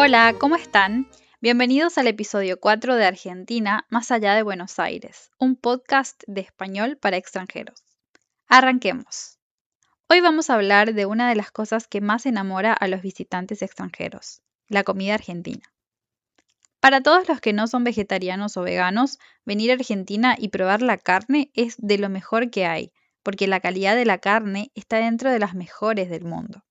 Hola, ¿cómo están? Bienvenidos al episodio 4 de Argentina, más allá de Buenos Aires, un podcast de español para extranjeros. Arranquemos. Hoy vamos a hablar de una de las cosas que más enamora a los visitantes extranjeros, la comida argentina. Para todos los que no son vegetarianos o veganos, venir a Argentina y probar la carne es de lo mejor que hay, porque la calidad de la carne está dentro de las mejores del mundo.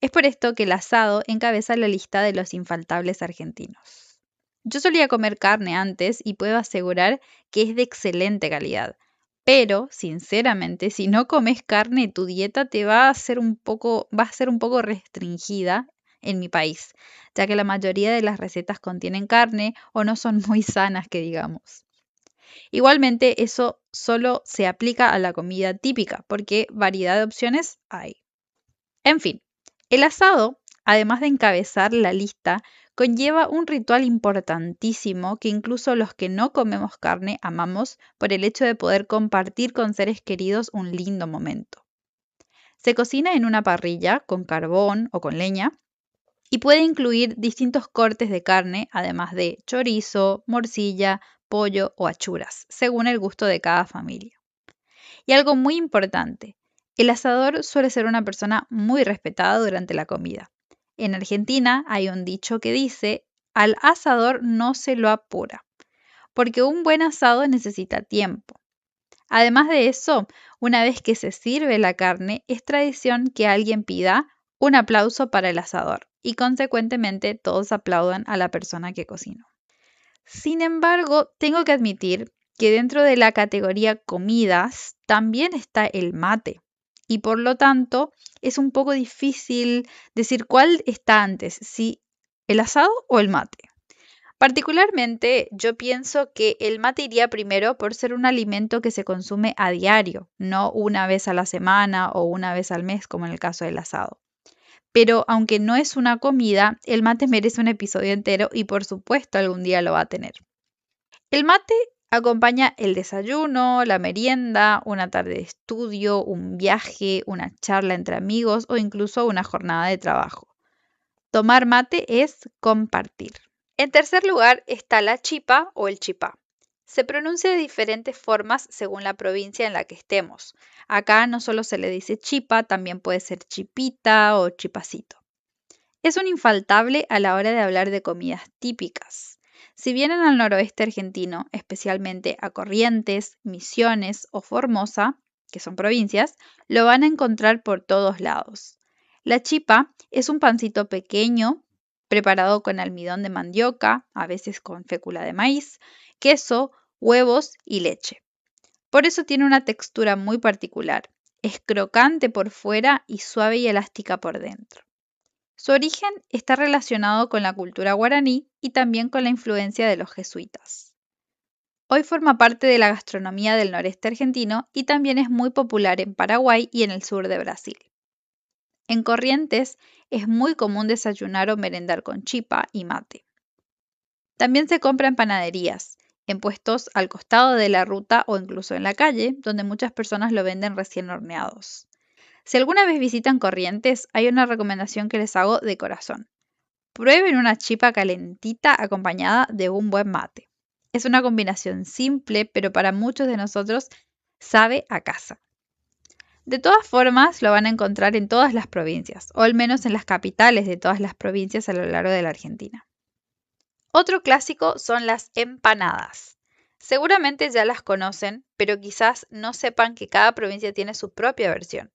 Es por esto que el asado encabeza la lista de los infaltables argentinos. Yo solía comer carne antes y puedo asegurar que es de excelente calidad. Pero, sinceramente, si no comes carne, tu dieta te va a ser va a ser un poco restringida en mi país, ya que la mayoría de las recetas contienen carne o no son muy sanas, que digamos. Igualmente, eso solo se aplica a la comida típica, porque variedad de opciones hay. En fin, el asado, además de encabezar la lista, conlleva un ritual importantísimo que incluso los que no comemos carne amamos por el hecho de poder compartir con seres queridos un lindo momento. Se cocina en una parrilla con carbón o con leña y puede incluir distintos cortes de carne, además de chorizo, morcilla, pollo o achuras, según el gusto de cada familia. Y algo muy importante, el asador suele ser una persona muy respetada durante la comida. En Argentina hay un dicho que dice, al asador no se lo apura, porque un buen asado necesita tiempo. Además de eso, una vez que se sirve la carne, es tradición que alguien pida un aplauso para el asador y consecuentemente todos aplaudan a la persona que cocinó. Sin embargo, tengo que admitir que dentro de la categoría comidas también está el mate y por lo tanto es un poco difícil decir cuál está antes, si el asado o el mate. Particularmente yo pienso que el mate iría primero por ser un alimento que se consume a diario, no una vez a la semana o una vez al mes como en el caso del asado. Pero aunque no es una comida, el mate merece un episodio entero y por supuesto algún día lo va a tener. El mate acompaña el desayuno, la merienda, una tarde de estudio, un viaje, una charla entre amigos o incluso una jornada de trabajo. Tomar mate es compartir. En tercer lugar está la chipa o el chipá. Se pronuncia de diferentes formas según la provincia en la que estemos. Acá no solo se le dice chipa, también puede ser chipita o chipacito. Es un infaltable a la hora de hablar de comidas típicas. Si vienen al noroeste argentino, especialmente a Corrientes, Misiones o Formosa, que son provincias, lo van a encontrar por todos lados. La chipa es un pancito pequeño preparado con almidón de mandioca, a veces con fécula de maíz, queso, huevos y leche. Por eso tiene una textura muy particular. Es crocante por fuera y suave y elástica por dentro. Su origen está relacionado con la cultura guaraní y también con la influencia de los jesuitas. Hoy forma parte de la gastronomía del noreste argentino y también es muy popular en Paraguay y en el sur de Brasil. En Corrientes es muy común desayunar o merendar con chipa y mate. También se compra en panaderías, en puestos al costado de la ruta o incluso en la calle, donde muchas personas lo venden recién horneados. Si alguna vez visitan Corrientes, hay una recomendación que les hago de corazón. Prueben una chipa calentita acompañada de un buen mate. Es una combinación simple, pero para muchos de nosotros sabe a casa. De todas formas, lo van a encontrar en todas las provincias, o al menos en las capitales de todas las provincias a lo largo de la Argentina. Otro clásico son las empanadas. Seguramente ya las conocen, pero quizás no sepan que cada provincia tiene su propia versión.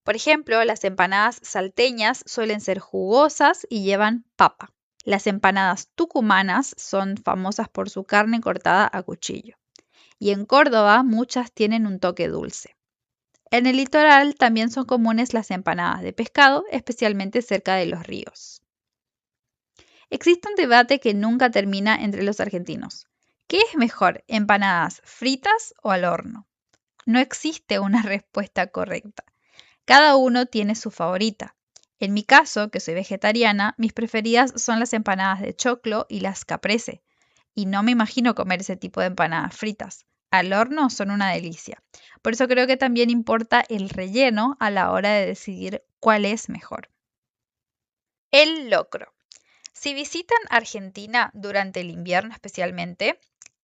Por ejemplo, las empanadas salteñas suelen ser jugosas y llevan papa. Las empanadas tucumanas son famosas por su carne cortada a cuchillo. Y en Córdoba muchas tienen un toque dulce. En el litoral también son comunes las empanadas de pescado, especialmente cerca de los ríos. Existe un debate que nunca termina entre los argentinos. ¿Qué es mejor, empanadas fritas o al horno? No existe una respuesta correcta. Cada uno tiene su favorita. En mi caso, que soy vegetariana, mis preferidas son las empanadas de choclo y las caprese. Y no me imagino comer ese tipo de empanadas fritas. Al horno son una delicia. Por eso creo que también importa el relleno a la hora de decidir cuál es mejor. El locro. Si visitan Argentina durante el invierno especialmente,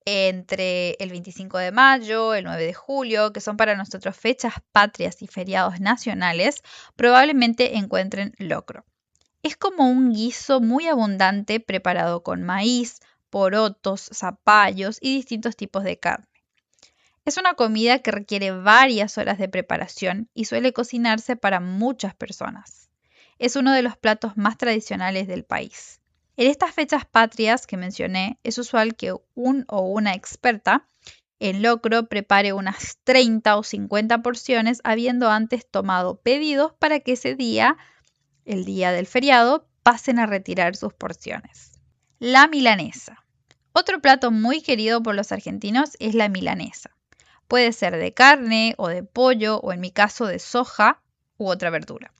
entre el 25 de mayo, el 9 de julio, que son para nosotros fechas patrias y feriados nacionales, probablemente encuentren locro. Es como un guiso muy abundante preparado con maíz, porotos, zapallos y distintos tipos de carne. Es una comida que requiere varias horas de preparación y suele cocinarse para muchas personas. Es uno de los platos más tradicionales del país. En estas fechas patrias que mencioné, es usual que un o una experta en locro prepare unas 30 o 50 porciones, habiendo antes tomado pedidos para que ese día, el día del feriado, pasen a retirar sus porciones. La milanesa. Otro plato muy querido por los argentinos es la milanesa. Puede ser de carne o de pollo o en mi caso de soja u otra verdura.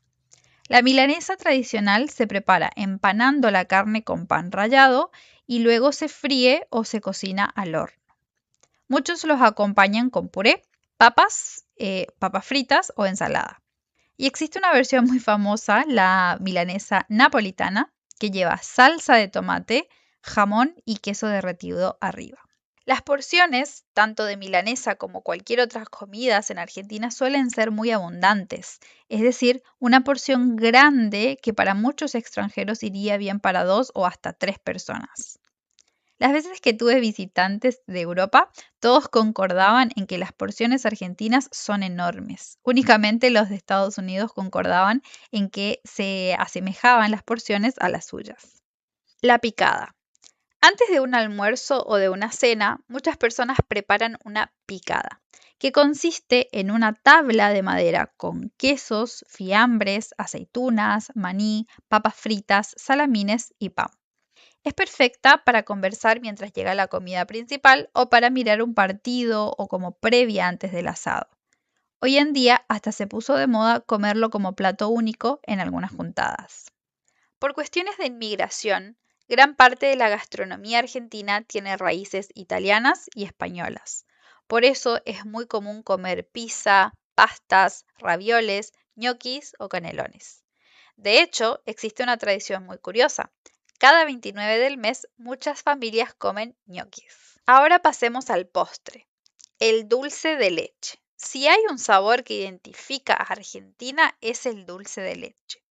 La milanesa tradicional se prepara empanando la carne con pan rallado y luego se fríe o se cocina al horno. Muchos los acompañan con puré, papas fritas o ensalada. Y existe una versión muy famosa, la milanesa napolitana, que lleva salsa de tomate, jamón y queso derretido arriba. Las porciones, tanto de milanesa como cualquier otra comidas en Argentina, suelen ser muy abundantes, es decir, una porción grande que para muchos extranjeros iría bien para 2 o hasta 3 personas. Las veces que tuve visitantes de Europa, todos concordaban en que las porciones argentinas son enormes. Únicamente los de Estados Unidos concordaban en que se asemejaban las porciones a las suyas. La picada. Antes de un almuerzo o de una cena, muchas personas preparan una picada, que consiste en una tabla de madera con quesos, fiambres, aceitunas, maní, papas fritas, salamines y pan. Es perfecta para conversar mientras llega la comida principal o para mirar un partido o como previa antes del asado. Hoy en día hasta se puso de moda comerlo como plato único en algunas juntadas. Por cuestiones de inmigración, gran parte de la gastronomía argentina tiene raíces italianas y españolas. Por eso es muy común comer pizza, pastas, ravioles, ñoquis o canelones. De hecho, existe una tradición muy curiosa. Cada 29 del mes muchas familias comen ñoquis. Ahora pasemos al postre, el dulce de leche. Si hay un sabor que identifica a Argentina es el dulce de leche.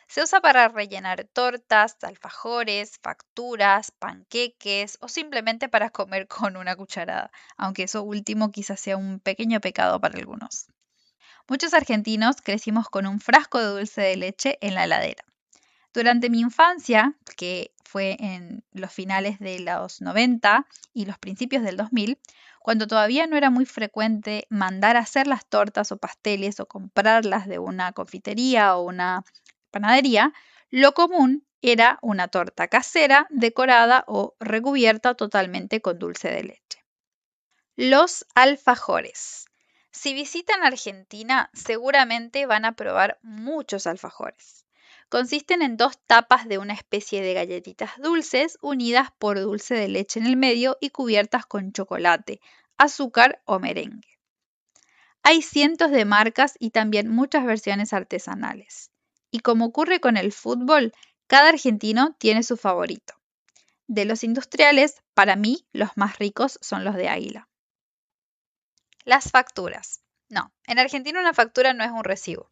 Se usa para rellenar tortas, alfajores, facturas, panqueques o simplemente para comer con una cucharada, aunque eso último quizás sea un pequeño pecado para algunos. Muchos argentinos crecimos con un frasco de dulce de leche en la heladera. Durante mi infancia, que fue en los finales de los 90 y los principios del 2000, cuando todavía no era muy frecuente mandar a hacer las tortas o pasteles o comprarlas de una confitería o una panadería, lo común era una torta casera decorada o recubierta totalmente con dulce de leche. Los alfajores. Si visitan Argentina, seguramente van a probar muchos alfajores. Consisten en 2 tapas de una especie de galletitas dulces unidas por dulce de leche en el medio y cubiertas con chocolate, azúcar o merengue. Hay cientos de marcas y también muchas versiones artesanales. Y como ocurre con el fútbol, cada argentino tiene su favorito. De los industriales, para mí, los más ricos son los de Águila. Las facturas. No, en Argentina una factura no es un recibo.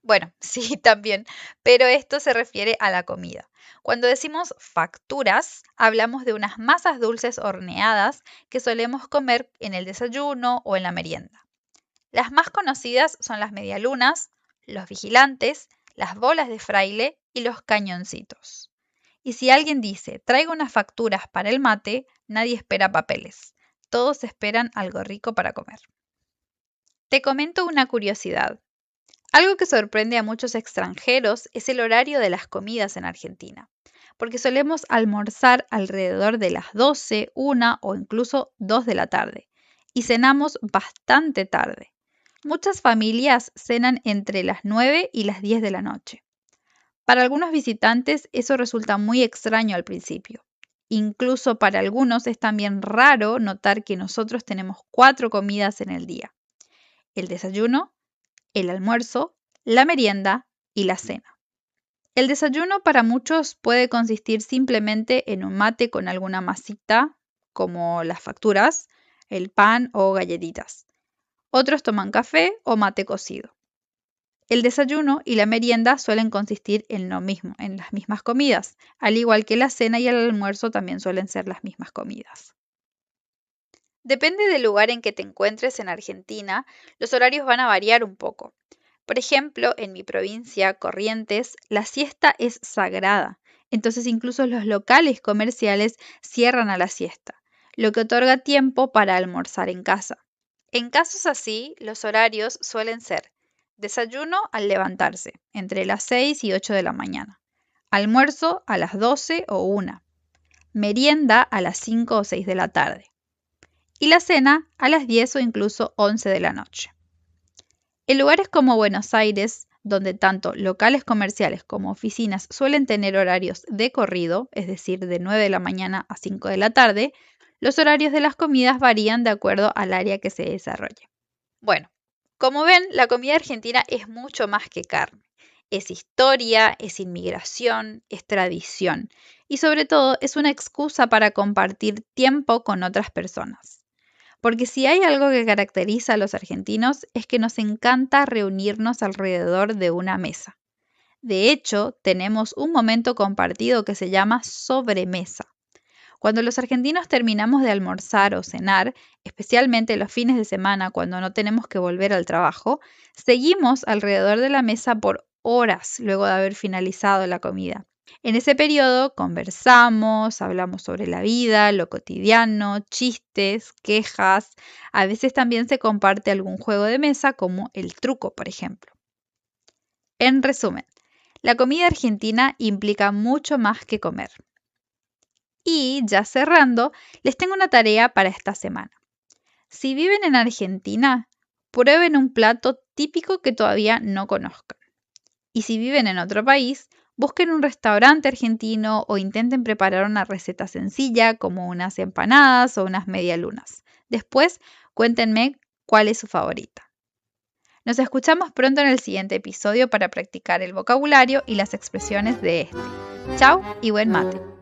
Bueno, sí, también, pero esto se refiere a la comida. Cuando decimos facturas, hablamos de unas masas dulces horneadas que solemos comer en el desayuno o en la merienda. Las más conocidas son las medialunas, los vigilantes, las bolas de fraile y los cañoncitos. Y si alguien dice, traigo unas facturas para el mate, nadie espera papeles. Todos esperan algo rico para comer. Te comento una curiosidad. Algo que sorprende a muchos extranjeros es el horario de las comidas en Argentina, porque solemos almorzar alrededor de las 12, 1 o incluso 2 de la tarde, y cenamos bastante tarde. Muchas familias cenan entre las 9 y las 10 de la noche. Para algunos visitantes eso resulta muy extraño al principio. Incluso para algunos es también raro notar que nosotros tenemos 4 comidas en el día: el desayuno, el almuerzo, la merienda y la cena. El desayuno para muchos puede consistir simplemente en un mate con alguna masita, como las facturas, el pan o galletitas. Otros toman café o mate cocido. El desayuno y la merienda suelen consistir en lo mismo, en las mismas comidas, al igual que la cena y el almuerzo también suelen ser las mismas comidas. Depende del lugar en que te encuentres en Argentina, los horarios van a variar un poco. Por ejemplo, en mi provincia, Corrientes, la siesta es sagrada, entonces incluso los locales comerciales cierran a la siesta, lo que otorga tiempo para almorzar en casa. En casos así, los horarios suelen ser desayuno al levantarse, entre las 6 y 8 de la mañana, almuerzo a las 12 o 1, merienda a las 5 o 6 de la tarde y la cena a las 10 o incluso 11 de la noche. En lugares como Buenos Aires, donde tanto locales comerciales como oficinas suelen tener horarios de corrido, es decir, de 9 de la mañana a 5 de la tarde, los horarios de las comidas varían de acuerdo al área que se desarrolle. Bueno, como ven, la comida argentina es mucho más que carne. Es historia, es inmigración, es tradición y sobre todo es una excusa para compartir tiempo con otras personas. Porque si hay algo que caracteriza a los argentinos es que nos encanta reunirnos alrededor de una mesa. De hecho, tenemos un momento compartido que se llama sobremesa. Cuando los argentinos terminamos de almorzar o cenar, especialmente los fines de semana cuando no tenemos que volver al trabajo, seguimos alrededor de la mesa por horas luego de haber finalizado la comida. En ese periodo conversamos, hablamos sobre la vida, lo cotidiano, chistes, quejas. A veces también se comparte algún juego de mesa como el truco, por ejemplo. En resumen, la comida argentina implica mucho más que comer. Y ya cerrando, les tengo una tarea para esta semana. Si viven en Argentina, prueben un plato típico que todavía no conozcan. Y si viven en otro país, busquen un restaurante argentino o intenten preparar una receta sencilla como unas empanadas o unas medialunas. Después, cuéntenme cuál es su favorita. Nos escuchamos pronto en el siguiente episodio para practicar el vocabulario y las expresiones de este. Chao y buen mate.